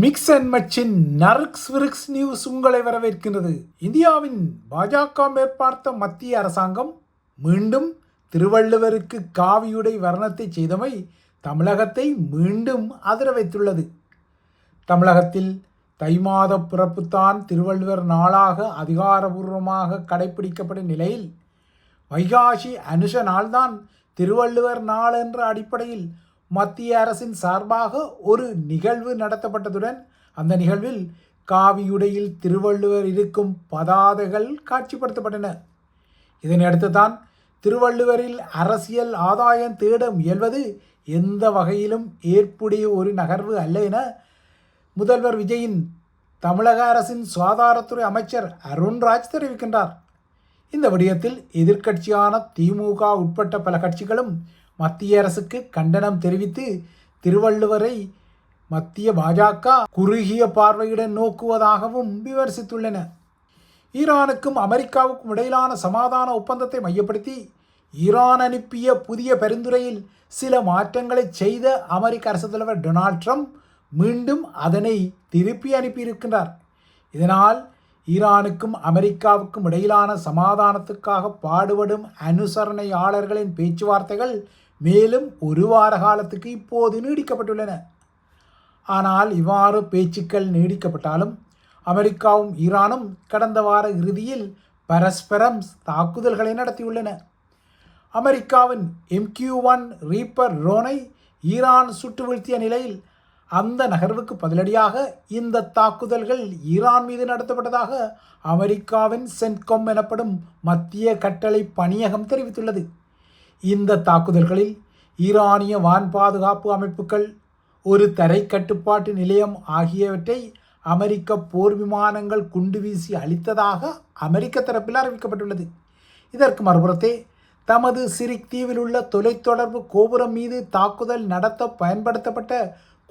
Mix and மச்சின் நர்க்ஸ் விரிக்ஸ் news உங்களை வரவேற்கின்றது. இந்தியாவின் பாஜக மேற்பார்த்த மத்திய அரசாங்கம் மீண்டும் திருவள்ளுவருக்கு காவியுடை வர்ணத்தை செய்தமை தமிழகத்தை மீண்டும் அதிர வைத்துள்ளது. தமிழகத்தில் தை மாத பிறப்புத்தான் திருவள்ளுவர் நாளாக அதிகாரபூர்வமாக கடைபிடிக்கப்படும் நிலையில் வைகாசி அனுஷ நாள்தான் திருவள்ளுவர் நாள் என்ற அடிப்படையில் மத்திய அரசின் சார்பாக ஒரு நிகழ்வு நடத்தப்பட்டதுடன் அந்த நிகழ்வில் காவியுடையில் திருவள்ளுவர் இருக்கும் பதாதைகள் காட்சிப்படுத்தப்பட்டன. இதனையடுத்து தான் திருவள்ளுவரில் அரசியல் ஆதாயம் தேட முயல்வது எந்த வகையிலும் ஏற்புடைய ஒரு நகர்வு அல்ல என முதல்வர் விஜயின் தமிழக அரசின் சுகாதாரத்துறை அமைச்சர் அருண்ராஜ் தெரிவிக்கின்றார். இந்த விடயத்தில் எதிர்க்கட்சியான திமுக உட்பட்ட பல கட்சிகளும் மத்திய அரசுக்கு கண்டனம் தெரிவித்து திருவள்ளுவரை மத்திய பாஜக குறுகிய பார்வையுடன் நோக்குவதாகவும் விமர்சித்துள்ளன. ஈரானுக்கும் அமெரிக்காவுக்கும் இடையிலான சமாதான ஒப்பந்தத்தை மையப்படுத்தி ஈரான் அனுப்பிய புதிய பரிந்துரையில் சில மாற்றங்களை செய்த அமெரிக்க அரசு தலைவர் டொனால்ட் ட்ரம்ப் மீண்டும் அதனை திருப்பி அனுப்பியிருக்கின்றார். இதனால் ஈரானுக்கும் அமெரிக்காவுக்கும் இடையிலான சமாதானத்துக்காக பாடுபடும் அனுசரணையாளர்களின் பேச்சுவார்த்தைகள் மேலும் ஒரு வார காலத்துக்கு இப்போது நீடிக்கப்பட்டுள்ளன. ஆனால் இவ்வாறு பேச்சுக்கள் நீடிக்கப்பட்டாலும் அமெரிக்காவும் ஈரானும் கடந்த வார இறுதியில் பரஸ்பரம் தாக்குதல்களை நடத்தியுள்ளன. அமெரிக்காவின் MQ-1 ரீப்பர் ட்ரோனை ஈரான் சுட்டு வீழ்த்திய நிலையில் அந்த நகர்வுக்கு பதிலடியாக இந்த தாக்குதல்கள் ஈரான் மீது நடத்தப்பட்டதாக அமெரிக்காவின் சென்ட்காம் எனப்படும் மத்திய கட்டளை பணியகம் தெரிவித்துள்ளது. இந்த தாக்குதல்களில் ஈரானிய வான் பாதுகாப்பு அமைப்புகள், ஒரு தரை கட்டுப்பாட்டு நிலையம் ஆகியவற்றை அமெரிக்க போர் விமானங்கள் குண்டு வீசி அளித்ததாக அமெரிக்க தரப்பில் அறிவிக்கப்பட்டுள்ளது. இதற்கு மறுபுறத்தே தமது சிரிக் தீவில் உள்ள தொலைத்தொடர்பு கோபுரம் மீது தாக்குதல் நடத்த பயன்படுத்தப்பட்ட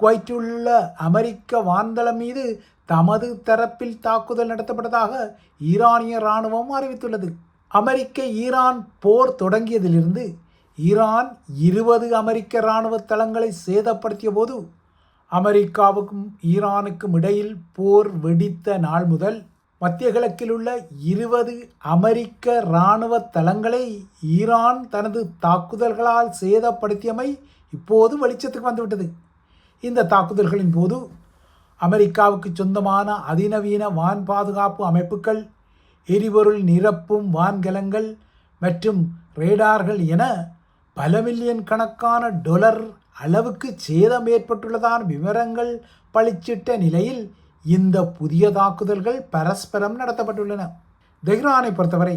குவைட்டிலுள்ள அமெரிக்க வான்தளம் மீது தமது தரப்பில் தாக்குதல் நடத்தப்பட்டதாக ஈரானிய இராணுவம் அறிவித்துள்ளது. அமெரிக்க ஈரான் போர் தொடங்கியதிலிருந்து ஈரான் 20 அமெரிக்க இராணுவ தளங்களை சேதப்படுத்திய போது அமெரிக்காவுக்கும் ஈரானுக்கும் இடையில் போர் வெடித்த நாள் முதல் மத்திய கிழக்கில் உள்ள 20 அமெரிக்க இராணுவ தளங்களை ஈரான் தனது தாக்குதல்களால் சேதப்படுத்தியமை இப்போது வெளிச்சத்துக்கு வந்துவிட்டது. இந்த தாக்குதல்களின் போது அமெரிக்காவுக்கு சொந்தமான அதிநவீன வான் பாதுகாப்பு அமைப்புகள், எரிபொருள் நிரப்பும் வான்கலங்கள் மற்றும் ரேடார்கள் என பல மில்லியன் கணக்கான டாலர் அளவுக்கு சேதம் ஏற்பட்டுள்ளதான விவரங்கள் பளிச்சிட்ட நிலையில் இந்த புதிய தாக்குதல்கள் பரஸ்பரம் நடத்தப்பட்டுள்ளன. தெஹ்ரானை பொறுத்தவரை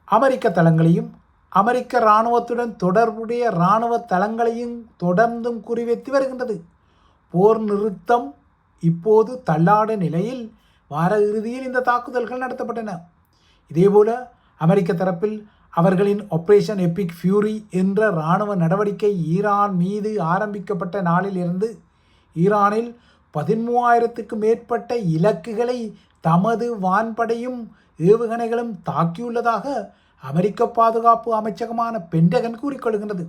அமெரிக்க தளங்களையும் அமெரிக்க இராணுவத்துடன் தொடர்புடைய இராணுவ தளங்களையும் தொடர்ந்தும் குறிவைத்து வருகின்றது. போர் நிறுத்தம் இப்போது தள்ளாட நிலையில் வார இறுதியில் இந்த தாக்குதல்கள் நடத்தப்பட்டன. இதேபோல அமெரிக்க தரப்பில் அவர்களின் ஆபரேஷன் எபிக் ஃபியூரி என்ற இராணுவ நடவடிக்கை ஈரான் மீது ஆரம்பிக்கப்பட்ட நாளில் இருந்து ஈரானில் 13,000க்கும் மேற்பட்ட இலக்குகளை தமது வான்படையும் ஏவுகணைகளும் தாக்கியுள்ளதாக அமெரிக்க பாதுகாப்பு அமைச்சகமான பென்டகன் கூறிக்கொள்கின்றது.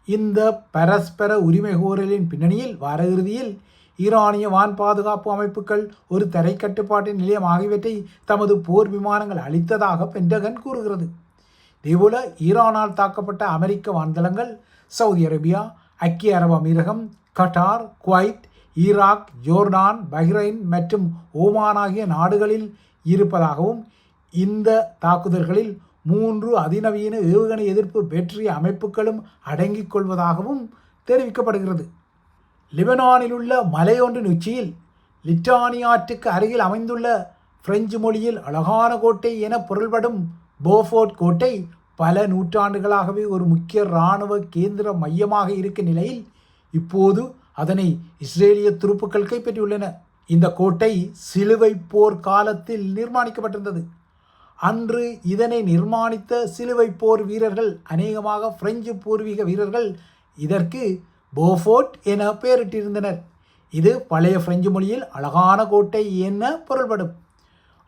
இந்த பரஸ்பர உரிமை கோரலின் பின்னணியில் வார இறுதியில் ஈரானிய வான் பாதுகாப்பு அமைப்புகள் ஒரு தரை கட்டுப்பாட்டு நிலையம் ஆகியவற்றை தமது போர் விமானங்கள் அளித்ததாக பென்டகன் கூறுகிறது. இதேபோல ஈரானால் தாக்கப்பட்ட அமெரிக்க வான்தளங்கள் சவுதி அரேபியா, ஐக்கிய அரபு அமீரகம், Qatar, Kuwait, Iraq, Jordan, Bahrain மற்றும் ஓமான் ஆகிய நாடுகளில் இருப்பதாகவும் இந்த தாக்குதல்களில் 3 அதிநவீன ஏவுகணை எதிர்ப்பு பேட்டரி அமைப்புகளும் அடங்கிக் கொள்வதாகவும் தெரிவிக்கப்படுகிறது. லெபனானில் உள்ள மலையொன்றின் உச்சியில் லிட்டானி ஆற்றுக்கு அருகில் அமைந்துள்ள பிரெஞ்சு மொழியில் அழகான கோட்டை என பொருள்படும் போஃபோர்ட் கோட்டை பல நூற்றாண்டுகளாகவே ஒரு முக்கிய இராணுவ கேந்திர மையமாக இருக்கும் நிலையில் இப்போது அதனை இஸ்ரேலிய துருப்புக்கள் கைப்பற்றியுள்ளன. இந்த கோட்டை சிலுவை போர் காலத்தில் நிர்மாணிக்கப்பட்டிருந்தது. அன்று இதனை நிர்மாணித்த சிலுவை போர் வீரர்கள், அநேகமாக பிரெஞ்சு பூர்வீக வீரர்கள், இதற்கு போஃபோர்ட் என பெயரிட்டிருந்தனர். இது பழைய பிரெஞ்சு மொழியில் அழகான கோட்டை என பொருள்படும்.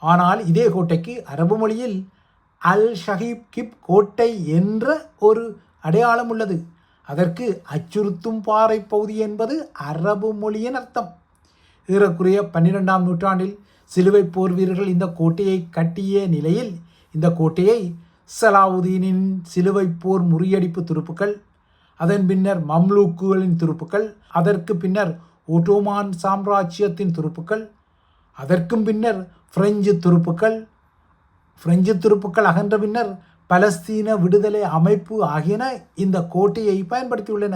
ஆனால் இதே கோட்டைக்கு அரபு மொழியில் அல் ஷஹீப் கிப் கோட்டை என்ற ஒரு அடையாளம் உள்ளது. அதற்கு அச்சுறுத்தும் பாறை பகுதி என்பது அரபு மொழியின் அர்த்தம். ஏறக்குறைய 12ஆம் நூற்றாண்டில் சிலுவை போர் வீரர்கள் இந்த கோட்டையை கட்டிய நிலையில் இந்த கோட்டையை சலாவுதீனின் சிலுவை போர் முறியடிப்பு துருப்புக்கள், அதன் பின்னர் மம்லூக்குகளின் துருப்புக்கள், அதற்கு பின்னர் ஒட்டோமான் சாம்ராஜ்யத்தின் துருப்புக்கள், அதற்கும் பின்னர் பிரெஞ்சு துருப்புக்கள் அகன்ற பின்னர் பலஸ்தீன விடுதலை அமைப்பு ஆகியன இந்த கோட்டையை பயன்படுத்தியுள்ளன.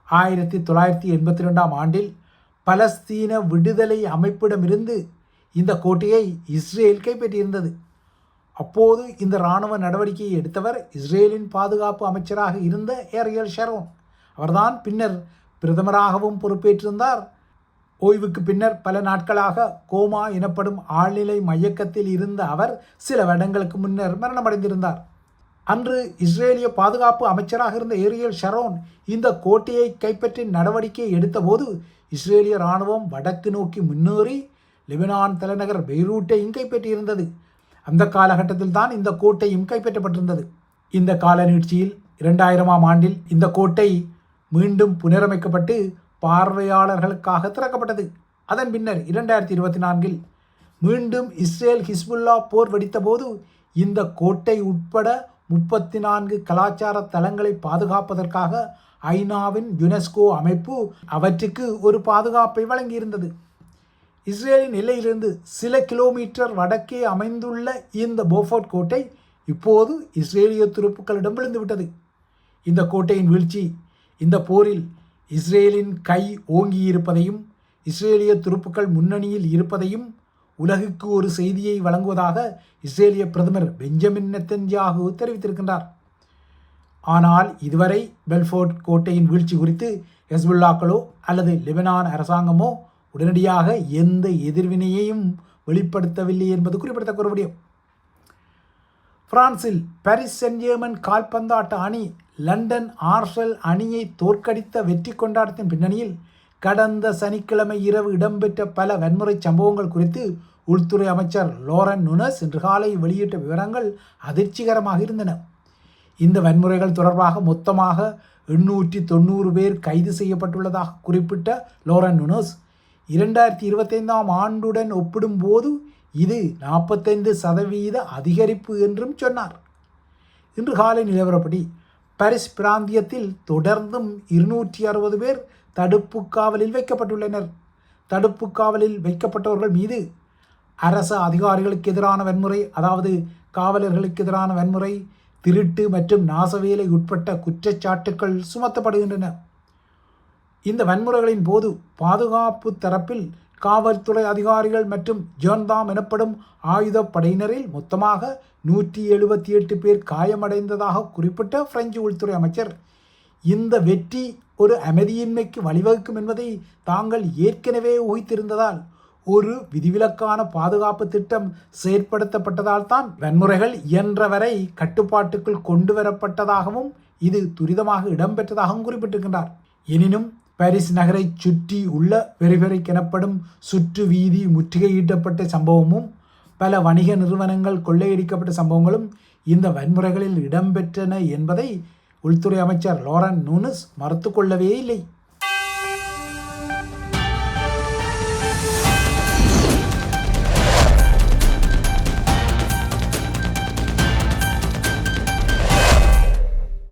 1982ஆம் ஆண்டில் பலஸ்தீன விடுதலை அமைப்பிடமிருந்து இந்த கோட்டையை இஸ்ரேல் கைப்பற்றியிருந்தது. அப்போது இந்த இராணுவ நடவடிக்கையை எடுத்தவர் இஸ்ரேலின் பாதுகாப்பு அமைச்சராக இருந்த ஏரியல் ஷரோன். அவர்தான் பின்னர் பிரதமராகவும் பொறுப்பேற்றிருந்தார். ஓய்வுக்கு பின்னர் பல நாட்களாக கோமா எனப்படும் ஆழ்நிலை மயக்கத்தில் இருந்த அவர் சில வருடங்களுக்கு முன்னர் மரணமடைந்திருந்தார். அன்று இஸ்ரேலிய பாதுகாப்பு அமைச்சராக இருந்த ஏரியல் ஷரோன் இந்த கோட்டையை கைப்பற்றி நடவடிக்கையை எடுத்தபோது இஸ்ரேலிய இராணுவம் வடக்கு நோக்கி முன்னேறி லெபனான் தலைநகர் பெய்ரூட்டையும் கைப்பற்றியிருந்தது. அந்த காலகட்டத்தில் தான் இந்த கோட்டையும் கைப்பற்றப்பட்டிருந்தது. இந்த கால நீட்சியில் 2000ஆம் ஆண்டில் இந்த கோட்டை மீண்டும் புனரமைக்கப்பட்டு பார்வையாளர்களுக்காக திறக்கப்பட்டது. அதன் பின்னர் 2024இல் மீண்டும் இஸ்ரேல் ஹிஸ்புல்லா போர் வெடித்த போது இந்த கோட்டை உட்பட 34 கலாச்சார தலங்களை பாதுகாப்பதற்காக ஐநாவின் யுனெஸ்கோ அமைப்பு அவற்றுக்கு ஒரு பாதுகாப்பை வழங்கியிருந்தது. இஸ்ரேலின் எல்லையிலிருந்து சில கிலோமீட்டர் வடக்கே அமைந்துள்ள இந்த போஃபோர்ட் கோட்டை இப்போது இஸ்ரேலிய துருப்புக்களிடம் விழுந்துவிட்டது. இந்த கோட்டையின் வீழ்ச்சி இந்த போரில் இஸ்ரேலின் கை ஓங்கியிருப்பதையும் இஸ்ரேலிய துருப்புக்கள் முன்னணியில் இருப்பதையும் உலகுக்கு ஒரு செய்தியை வழங்குவதாக இஸ்ரேலிய பிரதமர் பெஞ்சமின் நெத்தன்யாகு தெரிவித்திருக்கின்றார். ஆனால் இதுவரை பெல்ஃபோர்ட் கோட்டையின் வீழ்ச்சி குறித்து ஹெஸ்புல்லாக்களோ அல்லது லெபனான் அரசாங்கமோ உடனடியாக எந்த எதிர்வினையையும் வெளிப்படுத்தவில்லை என்பது குறிப்பிடத்தக்க ஒரு விடயம். பிரான்சில் பாரிஸ் சென்ட் ஜெர்மன் கால்பந்தாட்ட அணி லண்டன் ஆர்சனல் அணியை தோற்கடித்த வெற்றி கொண்டாட்டத்தின் பின்னணியில் கடந்த சனிக்கிழமை இரவு இடம்பெற்ற பல வன்முறை சம்பவங்கள் குறித்து உள்துறை அமைச்சர் லோரன் நுனஸ் இன்று காலை வெளியிட்ட விவரங்கள் அதிர்ச்சிகரமாக இருந்தன. இந்த வன்முறைகள் தொடர்பாக மொத்தமாக 890 பேர் கைது செய்யப்பட்டுள்ளதாக குறிப்பிட்ட லோரன் நுனஸ் 2025ஆம் ஆண்டுடன் ஒப்பிடும்போது இது 45% அதிகரிப்பு என்றும் சொன்னார். இன்று காலை நிலவரப்படி பாரிஸ் பிராந்தியத்தில் தொடர்ந்தும் 260 பேர் தடுப்பு காவலில் வைக்கப்பட்டுள்ளனர். தடுப்பு காவலில் வைக்கப்பட்டவர்கள் மீது அரச அதிகாரிகளுக்கு எதிரான வன்முறை, அதாவது காவலர்களுக்கு எதிரான வன்முறை, திருட்டு மற்றும் நாசவேலை உட்பட்ட குற்றச்சாட்டுக்கள் சுமத்தப்படுகின்றன. இந்த வன்முறைகளின் போது பாதுகாப்பு தரப்பில் காவல்துறை அதிகாரிகள் மற்றும் ஜோன்தாம் எனப்படும் ஆயுதப்படையினரில் மொத்தமாக 178 பேர் காயமடைந்ததாக குறிப்பிட்ட பிரெஞ்சு உள்துறை அமைச்சர், இந்த வெற்றி ஒரு அமைதியின்மைக்கு வழிவகுக்கும் என்பதை தாங்கள் ஏற்கனவே ஊகித்திருந்ததால் ஒரு விதிவிலக்கான பாதுகாப்பு திட்டம் செயற்படுத்தப்பட்டதால் தான் வன்முறைகள் இயன்றவரை கட்டுப்பாட்டுக்குள் கொண்டு வரப்பட்டதாகவும் இது துரிதமாக இடம்பெற்றதாகவும் குறிப்பிட்டிருக்கின்றார். எனினும் பாரிஸ் நகரை சுற்றி உள்ள பெரிபெரிக் எனப்படும் சுற்று வீதி முற்றுகையிடப்பட்ட சம்பவமும் பல வணிக நிறுவனங்கள் கொள்ளையடிக்கப்பட்ட சம்பவங்களும் இந்த வன்முறைகளில் இடம்பெற்றன என்பதை உள்துறை அமைச்சர் லோரன் நூனஸ் மறுத்து கொள்ளவே இல்லை.